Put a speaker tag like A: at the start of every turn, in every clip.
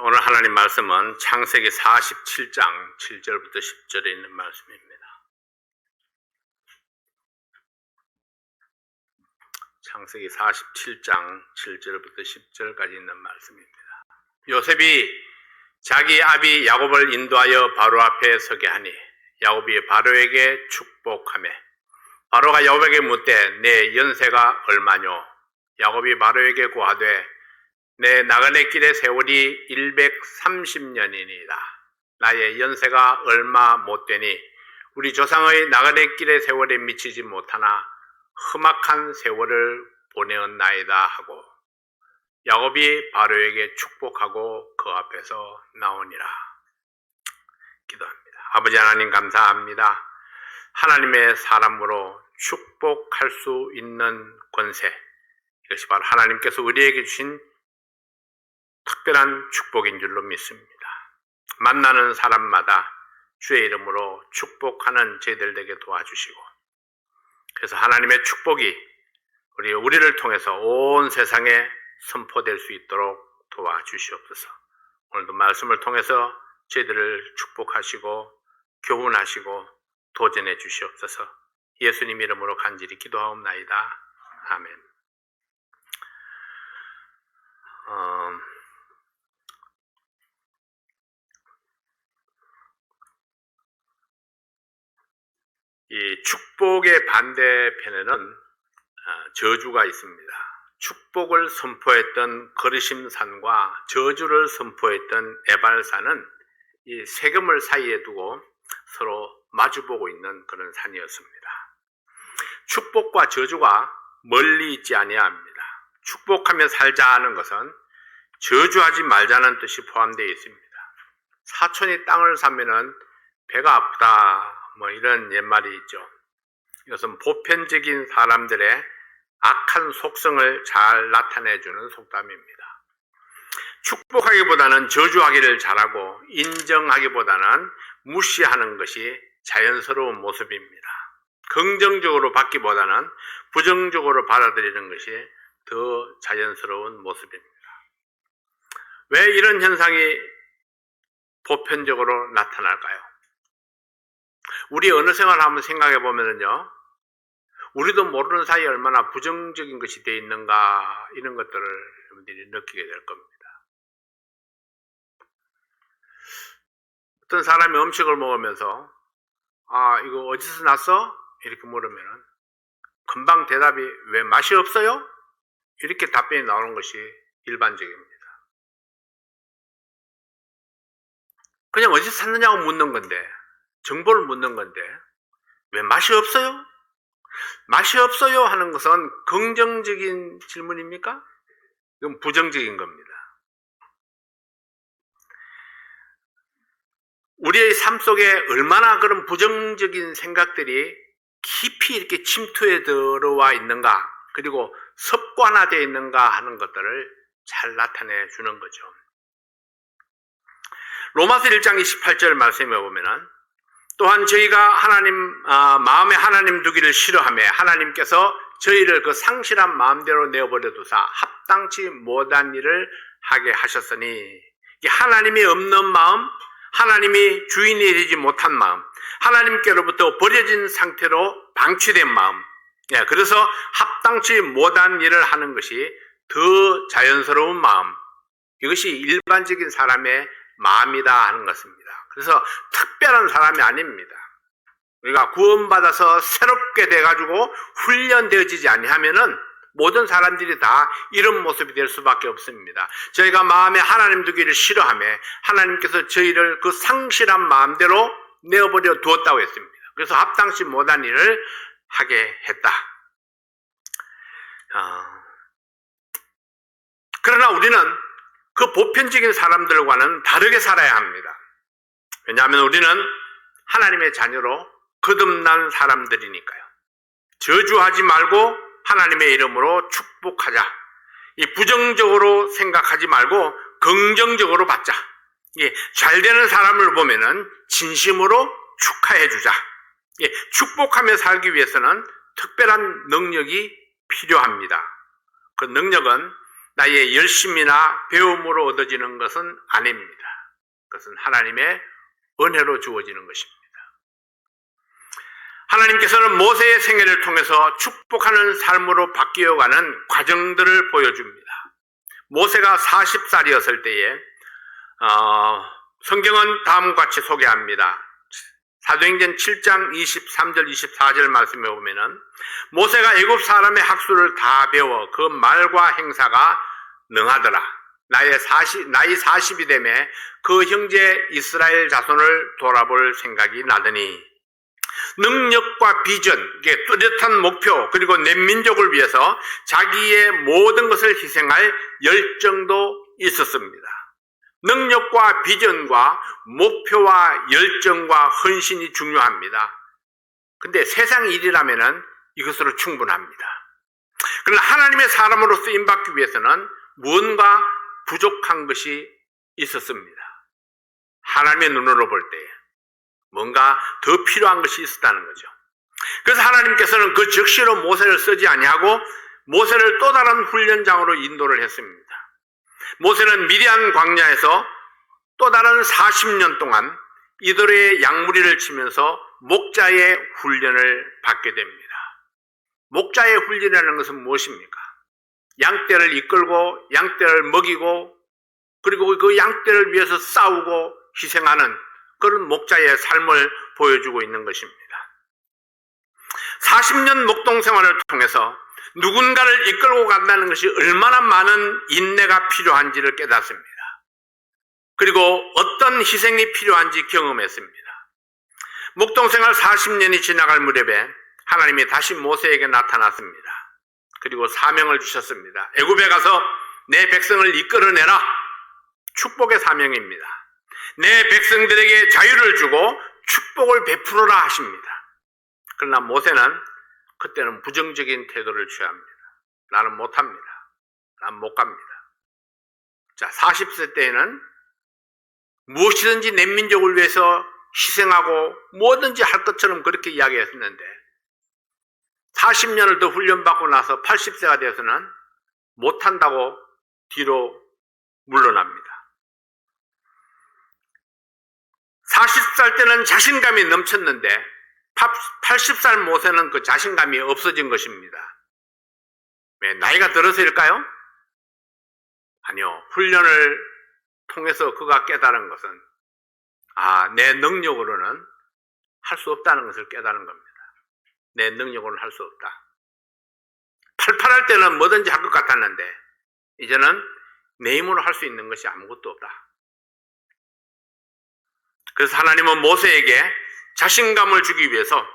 A: 오늘 하나님 말씀은 창세기 47장 7절부터 10절에 있는 말씀입니다. 창세기 47장 7절부터 10절까지 있는 말씀입니다. 요셉이 자기 아비 야곱을 인도하여 바로 앞에 서게 하니 야곱이 바로에게 축복하며 바로가 야곱에게 묻되 내 연세가 얼마뇨? 야곱이 바로에게 고하되 내 나그네 길의 세월이 130년이니이다. 나의 연세가 얼마 못되니 우리 조상의 나그네 길의 세월에 미치지 못하나 험악한 세월을 보내었나이다 하고 야곱이 바로에게 축복하고 그 앞에서 나오니라. 기도합니다. 아버지 하나님 감사합니다. 하나님의 사람으로 축복할 수 있는 권세, 이것이 바로 하나님께서 우리에게 주신 특별한 축복인 줄로 믿습니다. 만나는 사람마다 주의 이름으로 축복하는 저희들 되게 도와주시고, 그래서 하나님의 축복이 우리를 통해서 온 세상에 선포될 수 있도록 도와주시옵소서. 오늘도 말씀을 통해서 저희들을 축복하시고 교훈하시고 도전해 주시옵소서. 예수님 이름으로 간절히 기도하옵나이다. 아멘. 이 축복의 반대편에는 저주가 있습니다. 축복을 선포했던 거르심산과 저주를 선포했던 에발산은 이 세겜을 사이에 두고 서로 마주보고 있는 그런 산이었습니다. 축복과 저주가 멀리 있지 아니합니다. 축복하며 살자 하는 것은 저주하지 말자는 뜻이 포함되어 있습니다. 사촌이 땅을 사면은 배가 아프다 이런 옛말이 있죠. 이것은 보편적인 사람들의 악한 속성을 잘 나타내주는 속담입니다. 축복하기보다는 저주하기를 잘하고 인정하기보다는 무시하는 것이 자연스러운 모습입니다. 긍정적으로 받기보다는 부정적으로 받아들이는 것이 더 자연스러운 모습입니다. 왜 이런 현상이 보편적으로 나타날까요? 우리 어느 생활을 한번 생각해 보면요, 우리도 모르는 사이에 얼마나 부정적인 것이 되어 있는가, 이런 것들을 여러분들이 느끼게 될 겁니다. 어떤 사람이 음식을 먹으면서 이거 어디서 났어? 이렇게 물으면 금방 대답이 왜 맛이 없어요? 이렇게 답변이 나오는 것이 일반적입니다. 그냥 어디서 샀느냐고 묻는 건데, 정보를 묻는 건데 왜 맛이 없어요? 맛이 없어요 하는 것은 긍정적인 질문입니까? 이건 부정적인 겁니다. 우리의 삶 속에 얼마나 그런 부정적인 생각들이 깊이 이렇게 침투해 들어와 있는가, 그리고 습관화되어 있는가 하는 것들을 잘 나타내 주는 거죠. 로마서 1장 28절 말씀에 보면은 또한 저희가 마음에 하나님 두기를 싫어하며 하나님께서 저희를 그 상실한 마음대로 내어버려 두사 합당치 못한 일을 하게 하셨으니, 하나님이 없는 마음, 하나님이 주인이 되지 못한 마음, 하나님께로부터 버려진 상태로 방치된 마음, 그래서 합당치 못한 일을 하는 것이 더 자연스러운 마음, 이것이 일반적인 사람의 마음이다 하는 것입니다. 그래서 특별한 사람이 아닙니다. 우리가 구원받아서 새롭게 돼가지고 훈련되어지지 아니하면은 모든 사람들이 다 이런 모습이 될 수밖에 없습니다. 저희가 마음에 하나님 두기를 싫어하며 하나님께서 저희를 그 상실한 마음대로 내어버려 두었다고 했습니다. 그래서 합당치 못한 일을 하게 했다. 그러나 우리는 그 보편적인 사람들과는 다르게 살아야 합니다. 왜냐하면 우리는 하나님의 자녀로 거듭난 사람들이니까요. 저주하지 말고 하나님의 이름으로 축복하자. 이 부정적으로 생각하지 말고 긍정적으로 받자. 잘 되는 사람을 보면은 진심으로 축하해 주자. 축복하며 살기 위해서는 특별한 능력이 필요합니다. 그 능력은 나의 열심이나 배움으로 얻어지는 것은 아닙니다. 그것은 하나님의 은혜로 주어지는 것입니다. 하나님께서는 모세의 생애를 통해서 축복하는 삶으로 바뀌어가는 과정들을 보여줍니다. 모세가 40살이었을 때에 성경은 다음과 같이 소개합니다. 사도행전 7장 23절 24절 말씀에 보면은 모세가 애굽 사람의 학수를 다 배워 그 말과 행사가 능하더라. 나이 40이 되매 그 형제 이스라엘 자손을 돌아볼 생각이 나더니 능력과 비전, 뚜렷한 목표, 그리고 내 민족을 위해서 자기의 모든 것을 희생할 열정도 있었습니다. 능력과 비전과 목표와 열정과 헌신이 중요합니다. 근데 세상 일이라면은 이것으로 충분합니다. 그러나 하나님의 사람으로 쓰임받기 위해서는 무언가 부족한 것이 있었습니다. 하나님의 눈으로 볼 때에 뭔가 더 필요한 것이 있었다는 거죠. 그래서 하나님께서는 그 즉시로 모세를 쓰지 아니하고 모세를 또 다른 훈련장으로 인도를 했습니다. 모세는 미디안 광야에서 또 다른 40년 동안 이들의 양무리를 치면서 목자의 훈련을 받게 됩니다. 목자의 훈련이라는 것은 무엇입니까? 양떼를 이끌고 양떼를 먹이고 그리고 그 양떼를 위해서 싸우고 희생하는 그런 목자의 삶을 보여주고 있는 것입니다. 40년 목동 생활을 통해서 누군가를 이끌고 간다는 것이 얼마나 많은 인내가 필요한지를 깨닫습니다. 그리고 어떤 희생이 필요한지 경험했습니다. 목동 생활 40년이 지나갈 무렵에 하나님이 다시 모세에게 나타났습니다. 그리고 사명을 주셨습니다. 애굽에 가서 내 백성을 이끌어내라. 축복의 사명입니다. 내 백성들에게 자유를 주고 축복을 베풀어라 하십니다. 그러나 모세는 그때는 부정적인 태도를 취합니다. 나는 못합니다. 난 못 갑니다. 자, 40세 때에는 무엇이든지 내 민족을 위해서 희생하고 뭐든지 할 것처럼 그렇게 이야기했었는데 40년을 더 훈련받고 나서 80세가 되어서는 못한다고 뒤로 물러납니다. 40살 때는 자신감이 넘쳤는데 80살 모세는 그 자신감이 없어진 것입니다. 왜? 나이가 들어서일까요? 아니요. 훈련을 통해서 그가 깨달은 것은 내 능력으로는 할 수 없다는 것을 깨달은 겁니다. 내 능력으로는 할 수 없다. 팔팔할 때는 뭐든지 할 것 같았는데 이제는 내 힘으로 할 수 있는 것이 아무것도 없다. 그래서 하나님은 모세에게 자신감을 주기 위해서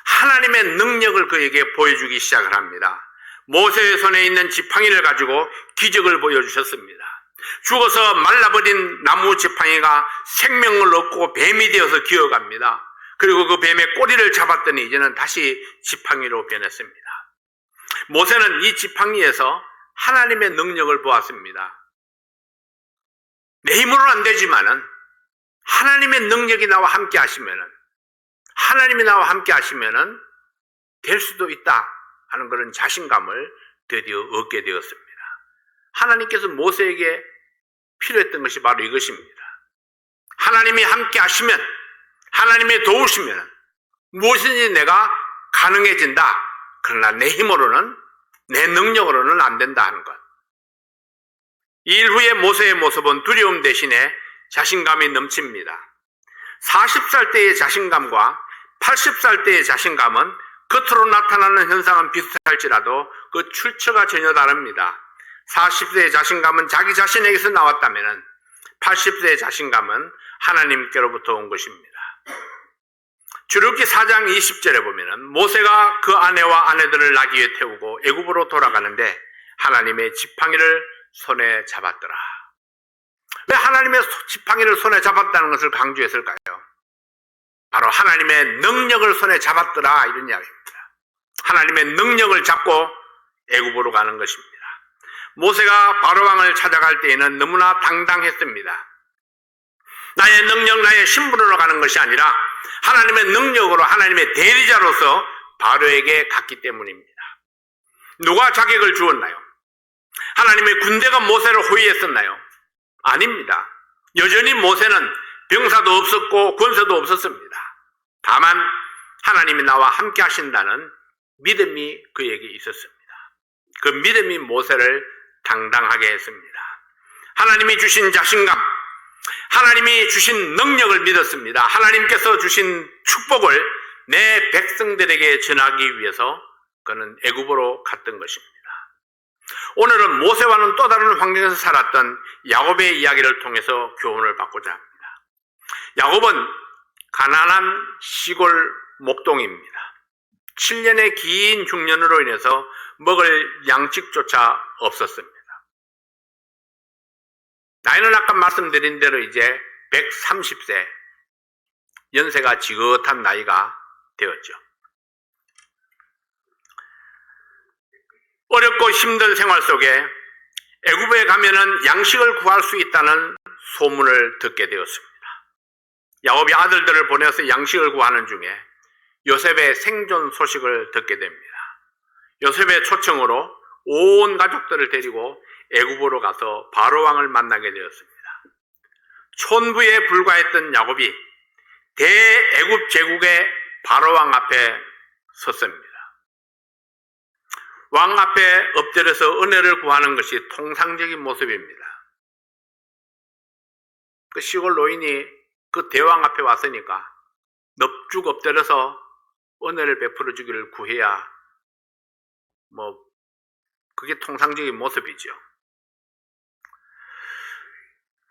A: 하나님의 능력을 그에게 보여주기 시작을 합니다. 모세의 손에 있는 지팡이를 가지고 기적을 보여주셨습니다. 죽어서 말라버린 나무 지팡이가 생명을 얻고 뱀이 되어서 기어갑니다. 그리고 그 뱀의 꼬리를 잡았더니 이제는 다시 지팡이로 변했습니다. 모세는 이 지팡이에서 하나님의 능력을 보았습니다. 내 힘으로는 안 되지만은 하나님의 능력이 나와 함께 하시면은 하나님이 나와 함께 하시면은 될 수도 있다 하는 그런 자신감을 드디어 얻게 되었습니다. 하나님께서 모세에게 필요했던 것이 바로 이것입니다. 하나님이 함께 하시면 하나님이 도우시면 무엇이든지 내가 가능해진다. 그러나 내 힘으로는 내 능력으로는 안 된다 하는 것. 이 일 후에 모세의 모습은 두려움 대신에 자신감이 넘칩니다. 40살 때의 자신감과 80살 때의 자신감은 겉으로 나타나는 현상은 비슷할지라도 그 출처가 전혀 다릅니다. 40세의 자신감은 자기 자신에게서 나왔다면 80세의 자신감은 하나님께로부터 온 것입니다. 출애굽기 4장 20절에 보면은 모세가 그 아내와 아내들을 나귀에 태우고 애굽으로 돌아가는데 하나님의 지팡이를 손에 잡았더라. 왜 하나님의 지팡이를 손에 잡았다는 것을 강조했을까요? 바로 하나님의 능력을 손에 잡았더라 이런 이야기입니다. 하나님의 능력을 잡고 애굽으로 가는 것입니다. 모세가 바로왕을 찾아갈 때에는 너무나 당당했습니다. 나의 능력, 나의 신분으로 가는 것이 아니라 하나님의 능력으로 하나님의 대리자로서 바로에게 갔기 때문입니다. 누가 자격을 주었나요? 하나님의 군대가 모세를 호위했었나요? 아닙니다. 여전히 모세는 병사도 없었고 권세도 없었습니다. 다만 하나님이 나와 함께 하신다는 믿음이 그에게 있었습니다. 그 믿음이 모세를 당당하게 했습니다. 하나님이 주신 자신감, 하나님이 주신 능력을 믿었습니다. 하나님께서 주신 축복을 내 백성들에게 전하기 위해서 그는 애굽으로 갔던 것입니다. 오늘은 모세와는 또 다른 환경에서 살았던 야곱의 이야기를 통해서 교훈을 받고자 합니다. 야곱은 가난한 시골 목동입니다. 7년의 긴 흉년으로 인해서 먹을 양식조차 없었습니다. 나이는 아까 말씀드린 대로 이제 130세, 연세가 지긋한 나이가 되었죠. 어렵고 힘든 생활 속에 애굽에 가면은 양식을 구할 수 있다는 소문을 듣게 되었습니다. 야곱이 아들들을 보내서 양식을 구하는 중에 요셉의 생존 소식을 듣게 됩니다. 요셉의 초청으로 온 가족들을 데리고 애굽으로 가서 바로 왕을 만나게 되었습니다. 촌부에 불과했던 야곱이 대애굽 제국의 바로 왕 앞에 섰습니다. 왕 앞에 엎드려서 은혜를 구하는 것이 통상적인 모습입니다. 그 시골 노인이 그 대왕 앞에 왔으니까 넙죽 엎드려서 은혜를 베풀어 주기를 구해야 그게 통상적인 모습이죠.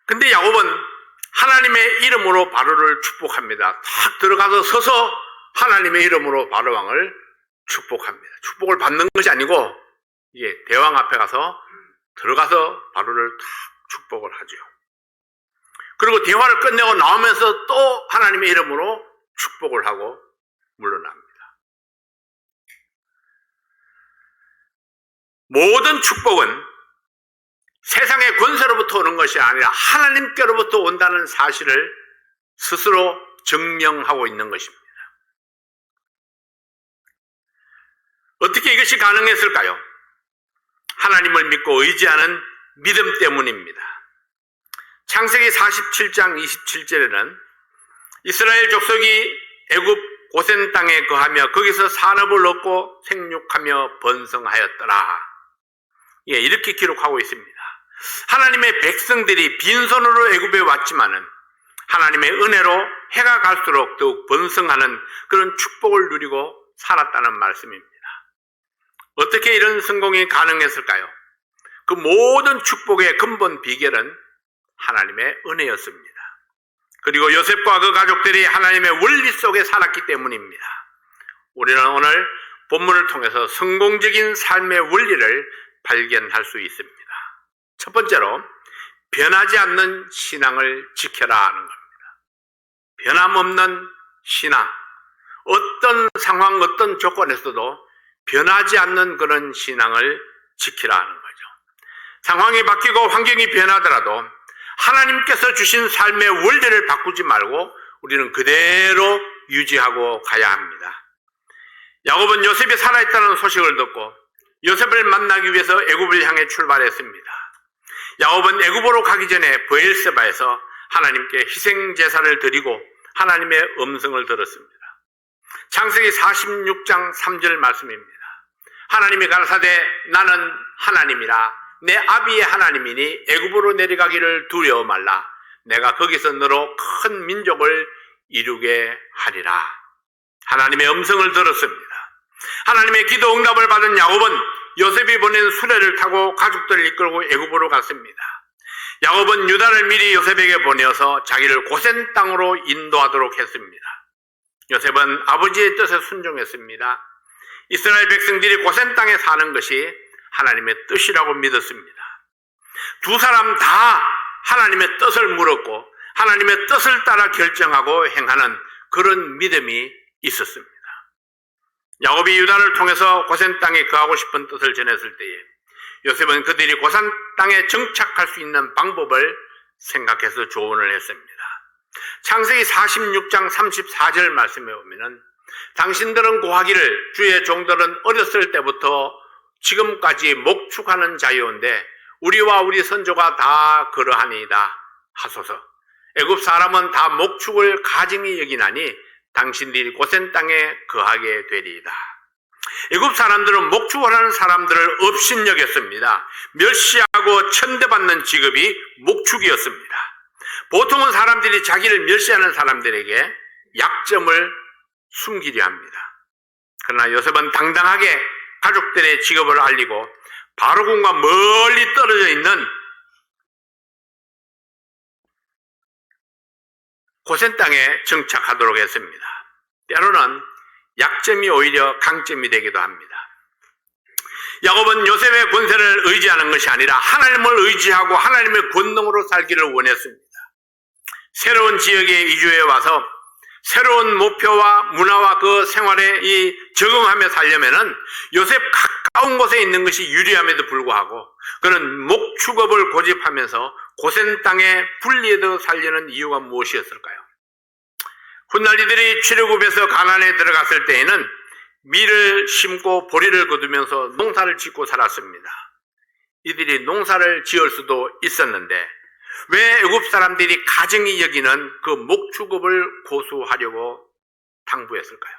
A: 근데 야곱은 하나님의 이름으로 바로를 축복합니다. 탁 들어가서 서서 하나님의 이름으로 바로 왕을 축복합니다. 축복을 받는 것이 아니고 이게 대왕 앞에 가서 들어가서 바로를 탁 축복을 하죠. 그리고 대화를 끝내고 나오면서 또 하나님의 이름으로 축복을 하고 물러납니다. 모든 축복은 세상의 권세로부터 오는 것이 아니라 하나님께로부터 온다는 사실을 스스로 증명하고 있는 것입니다. 어떻게 이것이 가능했을까요? 하나님을 믿고 의지하는 믿음 때문입니다. 창세기 47장 27절에는 이스라엘 족속이 애굽 고센 땅에 거하며 거기서 산업을 얻고 생육하며 번성하였더라. 이렇게 기록하고 있습니다. 하나님의 백성들이 빈손으로 애굽에 왔지만은 하나님의 은혜로 해가 갈수록 더욱 번성하는 그런 축복을 누리고 살았다는 말씀입니다. 어떻게 이런 성공이 가능했을까요? 그 모든 축복의 근본 비결은 하나님의 은혜였습니다. 그리고 요셉과 그 가족들이 하나님의 원리 속에 살았기 때문입니다. 우리는 오늘 본문을 통해서 성공적인 삶의 원리를 발견할 수 있습니다. 첫 번째로 변하지 않는 신앙을 지켜라 하는 겁니다. 변함없는 신앙, 어떤 상황, 어떤 조건에서도 변하지 않는 그런 신앙을 지키라 하는 거죠. 상황이 바뀌고 환경이 변하더라도 하나님께서 주신 삶의 원리를 바꾸지 말고 우리는 그대로 유지하고 가야 합니다. 야곱은 요셉이 살아있다는 소식을 듣고 요셉을 만나기 위해서 애굽을 향해 출발했습니다. 야곱은 애굽으로 가기 전에 브엘세바에서 하나님께 희생 제사를 드리고 하나님의 음성을 들었습니다. 창세기 46장 3절 말씀입니다. 하나님이 가라사대 나는 하나님이라 내 아비의 하나님이니 애굽으로 내려가기를 두려워 말라. 내가 거기서 너로 큰 민족을 이루게 하리라. 하나님의 음성을 들었습니다. 하나님의 기도 응답을 받은 야곱은 요셉이 보낸 수레를 타고 가족들을 이끌고 애굽으로 갔습니다. 야곱은 유다를 미리 요셉에게 보내어서 자기를 고센 땅으로 인도하도록 했습니다. 요셉은 아버지의 뜻에 순종했습니다. 이스라엘 백성들이 고센 땅에 사는 것이 하나님의 뜻이라고 믿었습니다. 두 사람 다 하나님의 뜻을 물었고 하나님의 뜻을 따라 결정하고 행하는 그런 믿음이 있었습니다. 야곱이 유다를 통해서 고센 땅에 거하고 싶은 뜻을 전했을 때에 요셉은 그들이 고센 땅에 정착할 수 있는 방법을 생각해서 조언을 했습니다. 창세기 46장 34절 말씀에 보면은 당신들은 고하기를 주의 종들은 어렸을 때부터 지금까지 목축하는 자유인데 우리와 우리 선조가 다 그러하니이다 하소서. 애굽 사람은 다 목축을 가증히 여기나니 당신들이 고센 땅에 거하게 되리이다. 애굽 사람들은 목축을 하는 사람들을 업신여겼습니다. 멸시하고 천대받는 직업이 목축이었습니다. 보통은 사람들이 자기를 멸시하는 사람들에게 약점을 숨기려 합니다. 그러나 요셉은 당당하게 가족들의 직업을 알리고 바로군과 멀리 떨어져 있는 고센 땅에 정착하도록 했습니다. 때로는 약점이 오히려 강점이 되기도 합니다. 야곱은 요셉의 권세를 의지하는 것이 아니라 하나님을 의지하고 하나님의 권능으로 살기를 원했습니다. 새로운 지역에 이주해 와서 새로운 목표와 문화와 그 생활에 적응하며 살려면은 요셉 가까운 곳에 있는 것이 유리함에도 불구하고 그는 목축업을 고집하면서 고센 땅에 분리해도 살려는 이유가 무엇이었을까요? 훗날 이들이 출애굽에서 가나안에 들어갔을 때에는 밀을 심고 보리를 거두면서 농사를 짓고 살았습니다. 이들이 농사를 지을 수도 있었는데 왜 애굽 사람들이 가증히 여기는 그 목축업을 고수하려고 당부했을까요?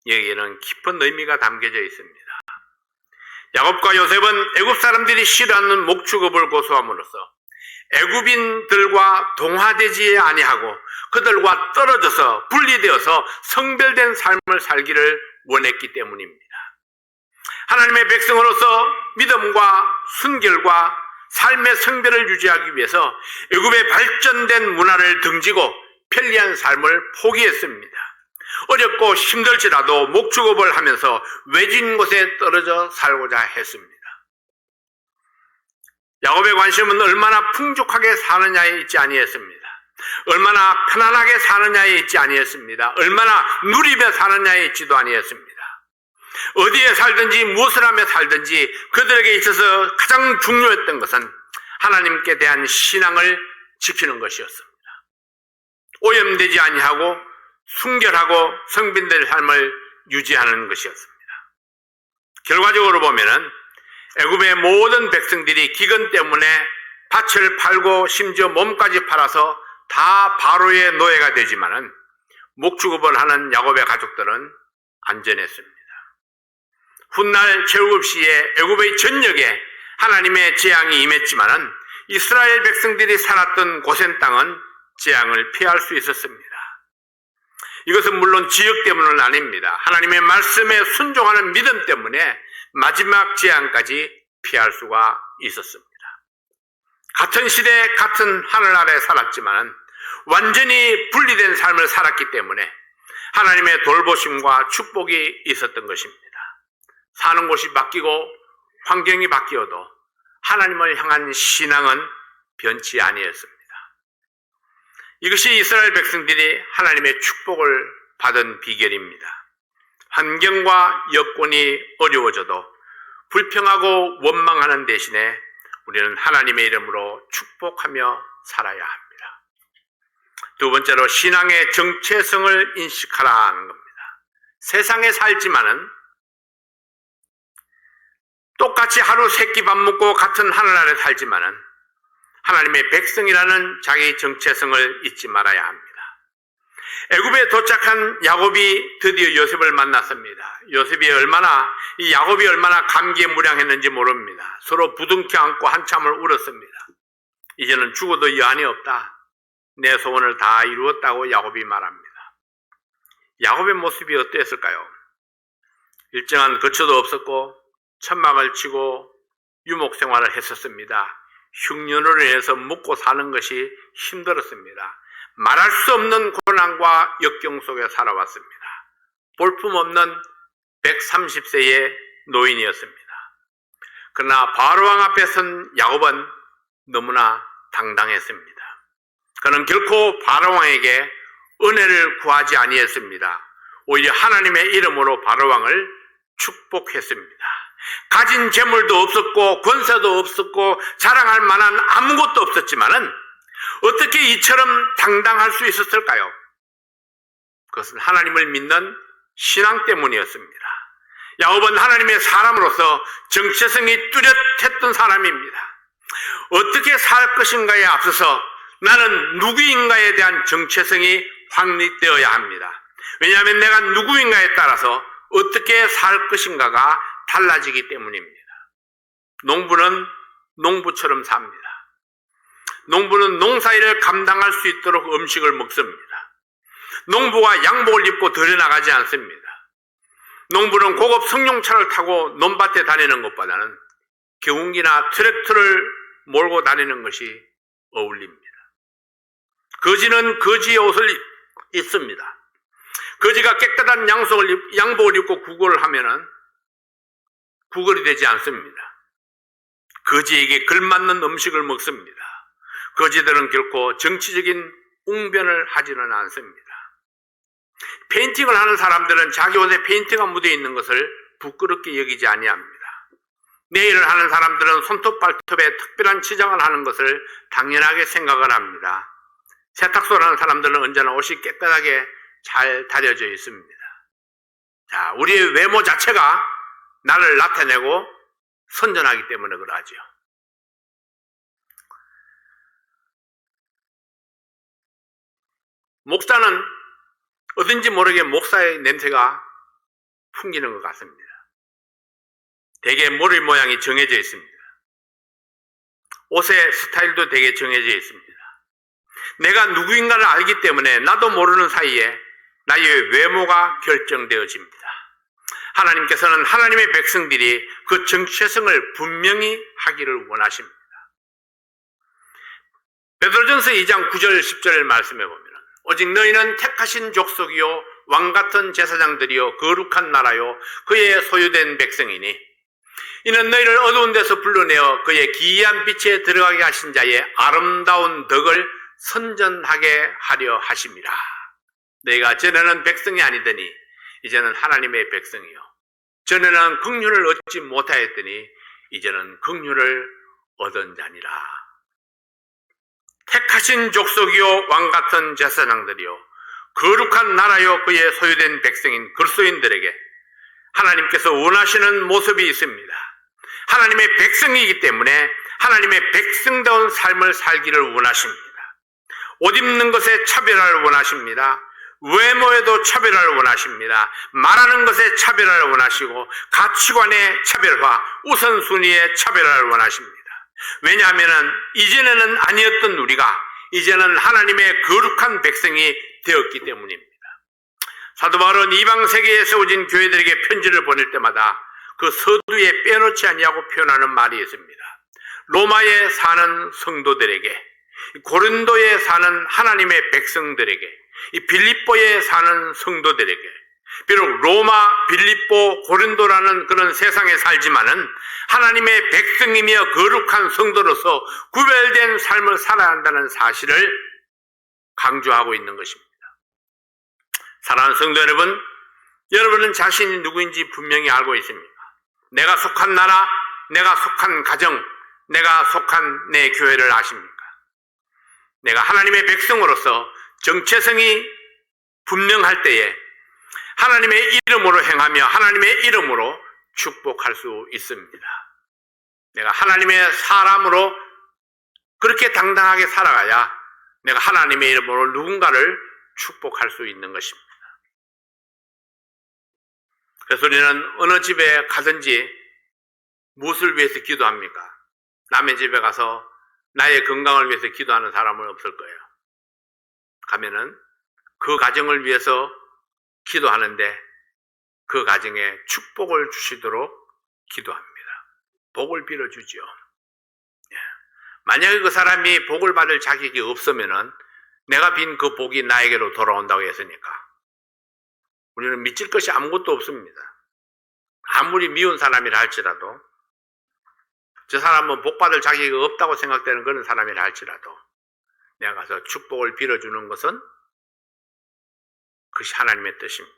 A: 여기에는 깊은 의미가 담겨져 있습니다. 야곱과 요셉은 애굽 사람들이 싫어하는 목축업을 고수함으로써 애굽인들과 동화되지 아니하고 그들과 떨어져서 분리되어서 성별된 삶을 살기를 원했기 때문입니다. 하나님의 백성으로서 믿음과 순결과 삶의 성별을 유지하기 위해서 애굽의 발전된 문화를 등지고 편리한 삶을 포기했습니다. 어렵고 힘들지라도 목축업을 하면서 외진 곳에 떨어져 살고자 했습니다. 야곱의 관심은 얼마나 풍족하게 사느냐에 있지 아니했습니다. 얼마나 편안하게 사느냐에 있지 아니했습니다. 얼마나 누리며 사느냐에 있지도 아니했습니다. 어디에 살든지 무엇을 하며 살든지 그들에게 있어서 가장 중요했던 것은 하나님께 대한 신앙을 지키는 것이었습니다. 오염되지 아니하고 순결하고 성빈된 삶을 유지하는 것이었습니다. 결과적으로 보면은 애굽의 모든 백성들이 기근 때문에 밭을 팔고 심지어 몸까지 팔아서 다 바로의 노예가 되지만은 목축업을 하는 야곱의 가족들은 안전했습니다. 훗날 최후급 시에 애굽의 전역에 하나님의 재앙이 임했지만은 이스라엘 백성들이 살았던 고센 땅은 재앙을 피할 수 있었습니다. 이것은 물론 지역 때문은 아닙니다. 하나님의 말씀에 순종하는 믿음 때문에 마지막 재앙까지 피할 수가 있었습니다. 같은 시대 같은 하늘 아래 살았지만 완전히 분리된 삶을 살았기 때문에 하나님의 돌보심과 축복이 있었던 것입니다. 사는 곳이 바뀌고 환경이 바뀌어도 하나님을 향한 신앙은 변치 아니했습니다. 이것이 이스라엘 백성들이 하나님의 축복을 받은 비결입니다. 환경과 여건이 어려워져도 불평하고 원망하는 대신에 우리는 하나님의 이름으로 축복하며 살아야 합니다. 두 번째로 신앙의 정체성을 인식하라는 겁니다. 세상에 살지만은 똑같이 하루 세끼 밥 먹고 같은 하늘 아래 살지만은 하나님의 백성이라는 자기 정체성을 잊지 말아야 합니다. 애굽에 도착한 야곱이 드디어 요셉을 만났습니다. 야곱이 얼마나 감개무량했는지 모릅니다. 서로 부둥켜 안고 한참을 울었습니다. 이제는 죽어도 여한이 없다. 내 소원을 다 이루었다고 야곱이 말합니다. 야곱의 모습이 어땠을까요? 일정한 거처도 없었고 천막을 치고 유목 생활을 했었습니다. 흉년으로 인해서 먹고 사는 것이 힘들었습니다. 말할 수 없는 고난과 역경 속에 살아왔습니다. 볼품없는 130세의 노인이었습니다. 그러나 바로왕 앞에 선 야곱은 너무나 당당했습니다. 그는 결코 바로왕에게 은혜를 구하지 아니했습니다. 오히려 하나님의 이름으로 바로왕을 축복했습니다. 가진 재물도 없었고 권세도 없었고 자랑할 만한 아무것도 없었지만은 어떻게 이처럼 당당할 수 있었을까요? 그것은 하나님을 믿는 신앙 때문이었습니다. 야곱은 하나님의 사람으로서 정체성이 뚜렷했던 사람입니다. 어떻게 살 것인가에 앞서서 나는 누구인가에 대한 정체성이 확립되어야 합니다. 왜냐하면 내가 누구인가에 따라서 어떻게 살 것인가가 달라지기 때문입니다. 농부는 농부처럼 삽니다. 농부는 농사일을 감당할 수 있도록 음식을 먹습니다. 농부가 양복을 입고 들여나가지 않습니다. 농부는 고급 승용차를 타고 논밭에 다니는 것보다는 경운기나 트랙터를 몰고 다니는 것이 어울립니다. 거지는 거지의 옷을 입습니다. 거지가 깨끗한 양복을 입고 구걸을 하면은 구걸이 되지 않습니다. 거지에게 걸맞는 음식을 먹습니다. 거지들은 결코 정치적인 웅변을 하지는 않습니다. 페인팅을 하는 사람들은 자기 옷에 페인트가 묻어 있는 것을 부끄럽게 여기지 아니합니다. 네일을 하는 사람들은 손톱 발톱에 특별한 치장을 하는 것을 당연하게 생각을 합니다. 세탁소를 하는 사람들은 언제나 옷이 깨끗하게 잘 다려져 있습니다. 자, 우리의 외모 자체가 나를 나타내고 선전하기 때문에 그러하죠. 목사는 어딘지 모르게 목사의 냄새가 풍기는 것 같습니다. 대개 머리 모양이 정해져 있습니다. 옷의 스타일도 되게 정해져 있습니다. 내가 누구인가를 알기 때문에 나도 모르는 사이에 나의 외모가 결정되어집니다. 하나님께서는 하나님의 백성들이 그 정체성을 분명히 하기를 원하십니다. 베드로전서 2장 9절 10절을 말씀해 보면 오직 너희는 택하신 족속이요 왕같은 제사장들이요 거룩한 나라요 그의 소유된 백성이니 이는 너희를 어두운 데서 불러내어 그의 기이한 빛에 들어가게 하신 자의 아름다운 덕을 선전하게 하려 하심이라. 너희가 전에는 백성이 아니더니 이제는 하나님의 백성이요 전에는 긍휼을 얻지 못하였더니 이제는 긍휼을 얻은 자니라. 택하신 족속이요 왕같은 제사장들이요 거룩한 나라요 그의 소유된 백성인 그리스도인들에게 하나님께서 원하시는 모습이 있습니다. 하나님의 백성이기 때문에 하나님의 백성다운 삶을 살기를 원하십니다. 옷 입는 것에 차별화를 원하십니다. 외모에도 차별화를 원하십니다. 말하는 것에 차별화를 원하시고 가치관의 차별화, 우선순위의 차별화를 원하십니다. 왜냐하면 이전에는 아니었던 우리가 이제는 하나님의 거룩한 백성이 되었기 때문입니다. 사도 바울은 이방 세계에 세워진 교회들에게 편지를 보낼 때마다 그 서두에 빼놓지 아니하고 표현하는 말이 있습니다. 로마에 사는 성도들에게, 고린도에 사는 하나님의 백성들에게, 빌립보에 사는 성도들에게, 비록 로마, 빌립보, 고린도라는 그런 세상에 살지만은 하나님의 백성이며 거룩한 성도로서 구별된 삶을 살아야 한다는 사실을 강조하고 있는 것입니다. 사랑하는 성도 여러분, 여러분은 자신이 누구인지 분명히 알고 있습니까? 내가 속한 나라, 내가 속한 가정, 내가 속한 내 교회를 아십니까? 내가 하나님의 백성으로서 정체성이 분명할 때에 하나님의 이름으로 행하며 하나님의 이름으로 축복할 수 있습니다. 내가 하나님의 사람으로 그렇게 당당하게 살아가야 내가 하나님의 이름으로 누군가를 축복할 수 있는 것입니다. 그래서 우리는 어느 집에 가든지 무엇을 위해서 기도합니까? 남의 집에 가서 나의 건강을 위해서 기도하는 사람은 없을 거예요. 가면은 그 가정을 위해서 기도하는데 그 가정에 축복을 주시도록 기도합니다. 복을 빌어주죠. 만약에 그 사람이 복을 받을 자격이 없으면은 내가 빈 그 복이 나에게로 돌아온다고 했으니까 우리는 믿을 것이 아무것도 없습니다. 아무리 미운 사람이라 할지라도 저 사람은 복 받을 자격이 없다고 생각되는 그런 사람이라 할지라도 내가 가서 축복을 빌어주는 것은 그것이 하나님의 뜻입니다.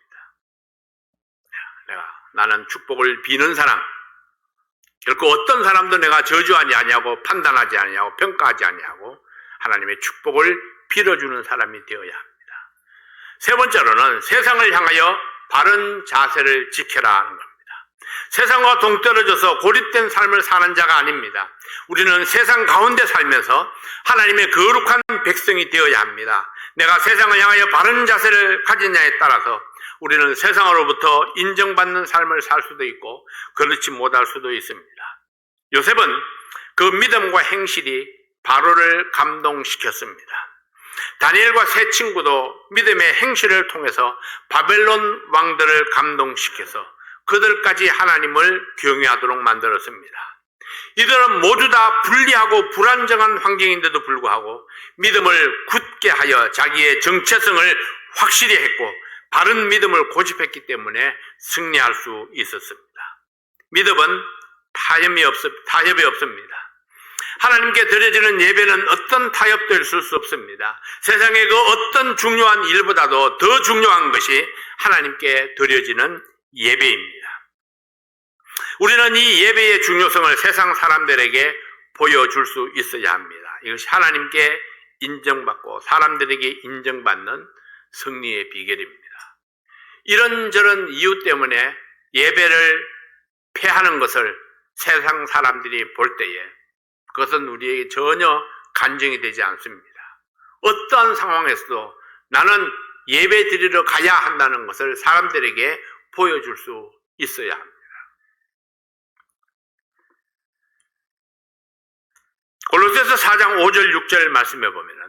A: 나는 축복을 비는 사람, 결코 어떤 사람도 내가 저주하지 아니하고 판단하지 아니하고 평가하지 아니하고 하나님의 축복을 빌어주는 사람이 되어야 합니다. 세 번째로는 세상을 향하여 바른 자세를 지켜라 하는 겁니다. 세상과 동떨어져서 고립된 삶을 사는 자가 아닙니다. 우리는 세상 가운데 살면서 하나님의 거룩한 백성이 되어야 합니다. 내가 세상을 향하여 바른 자세를 가지냐에 따라서 우리는 세상으로부터 인정받는 삶을 살 수도 있고 그렇지 못할 수도 있습니다. 요셉은 그 믿음과 행실이 바로를 감동시켰습니다. 다니엘과 세 친구도 믿음의 행실을 통해서 바벨론 왕들을 감동시켜서 그들까지 하나님을 경외하도록 만들었습니다. 이들은 모두 다 불리하고 불안정한 환경인데도 불구하고 믿음을 굳게 하여 자기의 정체성을 확실히 했고 바른 믿음을 고집했기 때문에 승리할 수 있었습니다. 믿음은 타협이 없습니다. 하나님께 드려지는 예배는 어떤 타협도 있을 수 없습니다. 세상의 그 어떤 중요한 일보다도 더 중요한 것이 하나님께 드려지는 예배입니다. 우리는 이 예배의 중요성을 세상 사람들에게 보여줄 수 있어야 합니다. 이것이 하나님께 인정받고 사람들에게 인정받는 승리의 비결입니다. 이런저런 이유 때문에 예배를 패하는 것을 세상 사람들이 볼 때에 그것은 우리에게 전혀 간증이 되지 않습니다. 어떠한 상황에서도 나는 예배 드리러 가야 한다는 것을 사람들에게 보여줄 수 있어야 합니다. 골로새서 4장 5절 6절 말씀해 보면은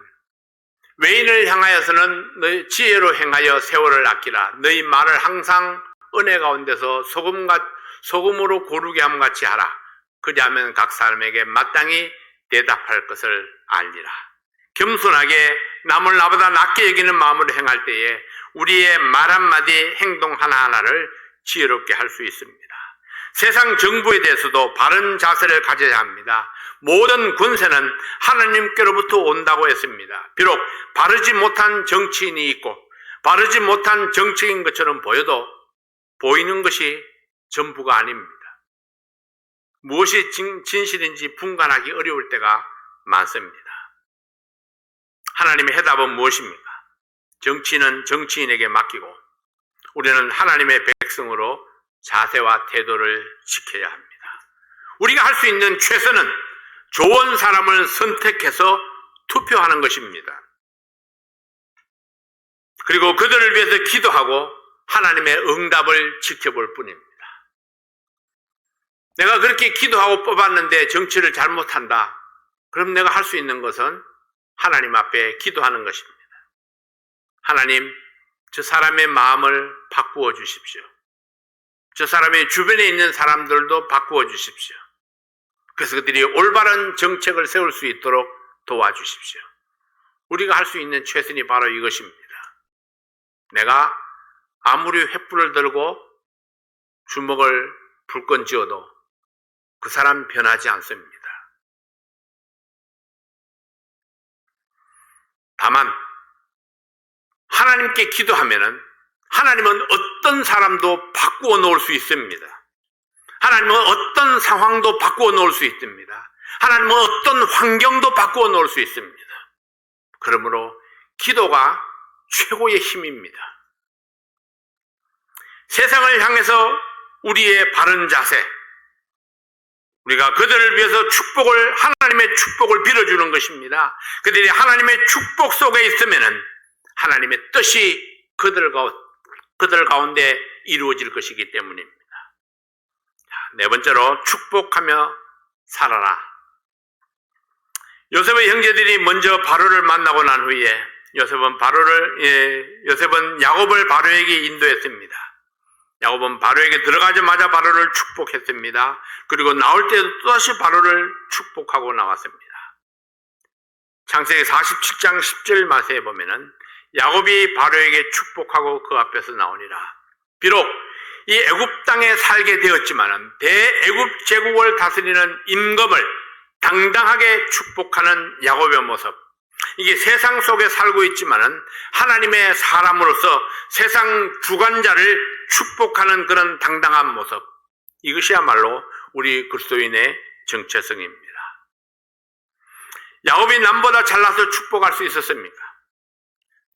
A: 외인을 향하여서는 너희 지혜로 행하여 세월을 아끼라. 너희 말을 항상 은혜 가운데서 소금으로 고르게 함같이 하라. 그리하면 각 사람에게 마땅히 대답할 것을 알리라. 겸손하게 남을 나보다 낮게 여기는 마음으로 행할 때에 우리의 말 한마디 행동 하나하나를 지혜롭게 할 수 있습니다. 세상 정부에 대해서도 바른 자세를 가져야 합니다. 모든 권세는 하나님께로부터 온다고 했습니다. 비록 바르지 못한 정치인이 있고 바르지 못한 정치인 것처럼 보여도 보이는 것이 전부가 아닙니다. 무엇이 진실인지 분간하기 어려울 때가 많습니다. 하나님의 해답은 무엇입니까? 정치인은 정치인에게 맡기고 우리는 하나님의 백성으로 자세와 태도를 지켜야 합니다. 우리가 할 수 있는 최선은 좋은 사람을 선택해서 투표하는 것입니다. 그리고 그들을 위해서 기도하고 하나님의 응답을 지켜볼 뿐입니다. 내가 그렇게 기도하고 뽑았는데 정치를 잘못한다. 그럼 내가 할 수 있는 것은 하나님 앞에 기도하는 것입니다. 하나님, 저 사람의 마음을 바꾸어 주십시오. 저 사람의 주변에 있는 사람들도 바꾸어 주십시오. 그래서 그들이 올바른 정책을 세울 수 있도록 도와주십시오. 우리가 할 수 있는 최선이 바로 이것입니다. 내가 아무리 횃불을 들고 주먹을 불끈 쥐어도 그 사람 변하지 않습니다. 다만 하나님께 기도하면은 하나님은 어떤 사람도 바꾸어 놓을 수 있습니다. 하나님은 어떤 상황도 바꾸어 놓을 수 있습니다. 하나님은 어떤 환경도 바꾸어 놓을 수 있습니다. 그러므로 기도가 최고의 힘입니다. 세상을 향해서 우리의 바른 자세, 우리가 그들을 위해서 하나님의 축복을 빌어주는 것입니다. 그들이 하나님의 축복 속에 있으면은 하나님의 뜻이 그들 가운데 이루어질 것이기 때문입니다. 네 번째로 축복하며 살아라. 요셉의 형제들이 먼저 바로를 만나고 난 후에 요셉은 야곱을 바로에게 인도했습니다. 야곱은 바로에게 들어가자마자 바로를 축복했습니다. 그리고 나올 때도 또다시 바로를 축복하고 나왔습니다. 창세기 47장 10절 말씀에 보면은 야곱이 바로에게 축복하고 그 앞에서 나오니라. 비록 이 애굽 땅에 살게 되었지만은 대애굽 제국을 다스리는 임금을 당당하게 축복하는 야곱의 모습, 이게 세상 속에 살고 있지만은 하나님의 사람으로서 세상 주관자를 축복하는 그런 당당한 모습, 이것이야말로 우리 그리스도인의 정체성입니다. 야곱이 남보다 잘나서 축복할 수 있었습니까?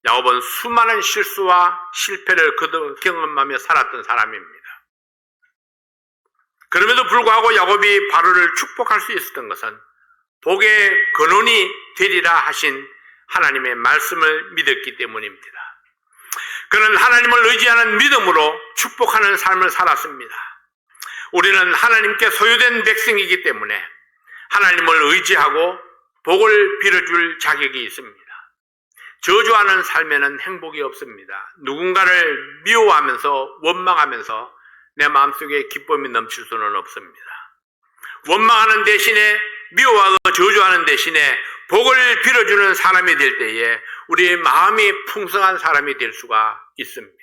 A: 야곱은 수많은 실수와 실패를 경험하며 살았던 사람입니다. 그럼에도 불구하고 야곱이 바로를 축복할 수 있었던 것은 복의 근원이 되리라 하신 하나님의 말씀을 믿었기 때문입니다. 그는 하나님을 의지하는 믿음으로 축복하는 삶을 살았습니다. 우리는 하나님께 소유된 백성이기 때문에 하나님을 의지하고 복을 빌어줄 자격이 있습니다. 저주하는 삶에는 행복이 없습니다. 누군가를 미워하면서 원망하면서 내 마음속에 기쁨이 넘칠 수는 없습니다. 원망하는 대신에 미워하고 저주하는 대신에 복을 빌어주는 사람이 될 때에 우리의 마음이 풍성한 사람이 될 수가 있습니다.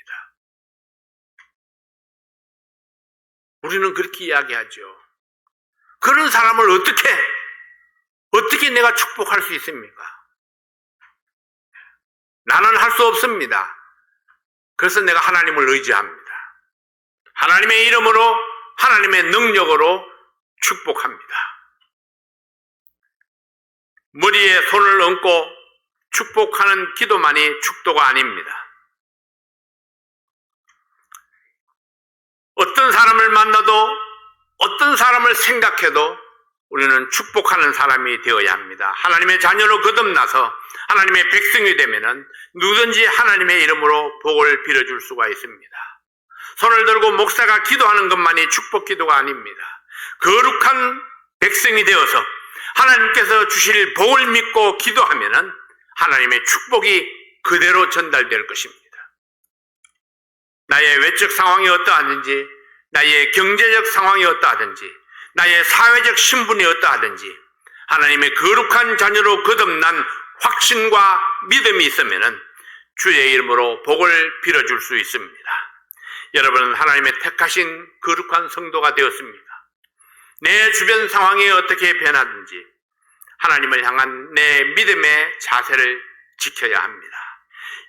A: 우리는 그렇게 이야기하죠. 그런 사람을 어떻게 내가 축복할 수 있습니까? 나는 할 수 없습니다. 그래서 내가 하나님을 의지합니다. 하나님의 이름으로, 하나님의 능력으로 축복합니다. 머리에 손을 얹고 축복하는 기도만이 축도가 아닙니다. 어떤 사람을 만나도, 어떤 사람을 생각해도 우리는 축복하는 사람이 되어야 합니다. 하나님의 자녀로 거듭나서 하나님의 백성이 되면은 누구든지 하나님의 이름으로 복을 빌어줄 수가 있습니다. 손을 들고 목사가 기도하는 것만이 축복 기도가 아닙니다. 거룩한 백성이 되어서 하나님께서 주실 복을 믿고 기도하면은 하나님의 축복이 그대로 전달될 것입니다. 나의 외적 상황이 어떠하든지, 나의 경제적 상황이 어떠하든지, 나의 사회적 신분이 어떠하든지 하나님의 거룩한 자녀로 거듭난 확신과 믿음이 있으면은 주의 이름으로 복을 빌어줄 수 있습니다. 여러분은 하나님의 택하신 거룩한 성도가 되었습니다. 내 주변 상황이 어떻게 변하든지 하나님을 향한 내 믿음의 자세를 지켜야 합니다.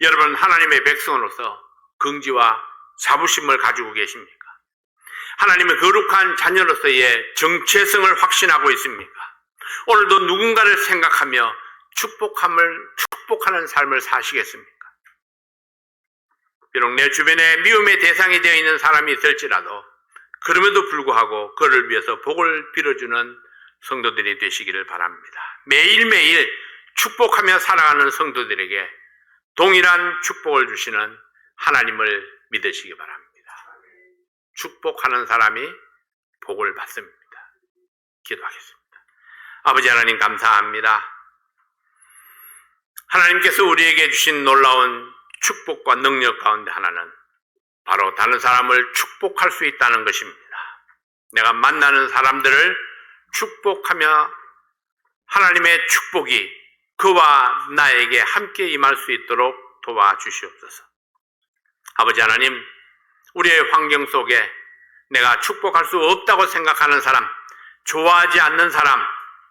A: 여러분 하나님의 백성으로서 긍지와 자부심을 가지고 계십니까? 하나님의 거룩한 자녀로서의 정체성을 확신하고 있습니까? 오늘도 누군가를 생각하며 축복하는 삶을 사시겠습니까? 비록 내 주변에 미움의 대상이 되어 있는 사람이 있을지라도 그럼에도 불구하고 그를 위해서 복을 빌어주는 성도들이 되시기를 바랍니다. 매일매일 축복하며 살아가는 성도들에게 동일한 축복을 주시는 하나님을 믿으시기 바랍니다. 축복하는 사람이 복을 받습니다. 기도하겠습니다. 아버지 하나님 감사합니다. 하나님께서 우리에게 주신 놀라운 축복과 능력 가운데 하나는 바로 다른 사람을 축복할 수 있다는 것입니다. 내가 만나는 사람들을 축복하며 하나님의 축복이 그와 나에게 함께 임할 수 있도록 도와주시옵소서. 아버지 하나님, 우리의 환경 속에 내가 축복할 수 없다고 생각하는 사람, 좋아하지 않는 사람,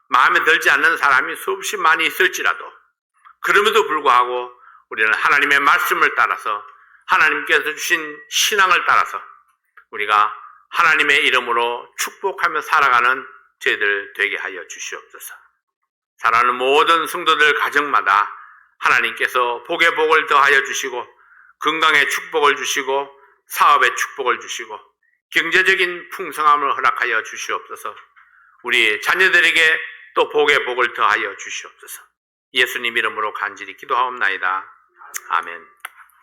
A: 마음에 들지 않는 사람이 수없이 많이 있을지라도 그럼에도 불구하고 우리는 하나님의 말씀을 따라서 하나님께서 주신 신앙을 따라서 우리가 하나님의 이름으로 축복하며 살아가는 저희들 되게 하여 주시옵소서. 사랑하는 모든 성도들 가정마다 하나님께서 복의 복을 더하여 주시고 건강의 축복을 주시고 사업의 축복을 주시고 경제적인 풍성함을 허락하여 주시옵소서. 우리 자녀들에게 또 복의 복을 더하여 주시옵소서. 예수님 이름으로 간절히 기도하옵나이다. 아멘.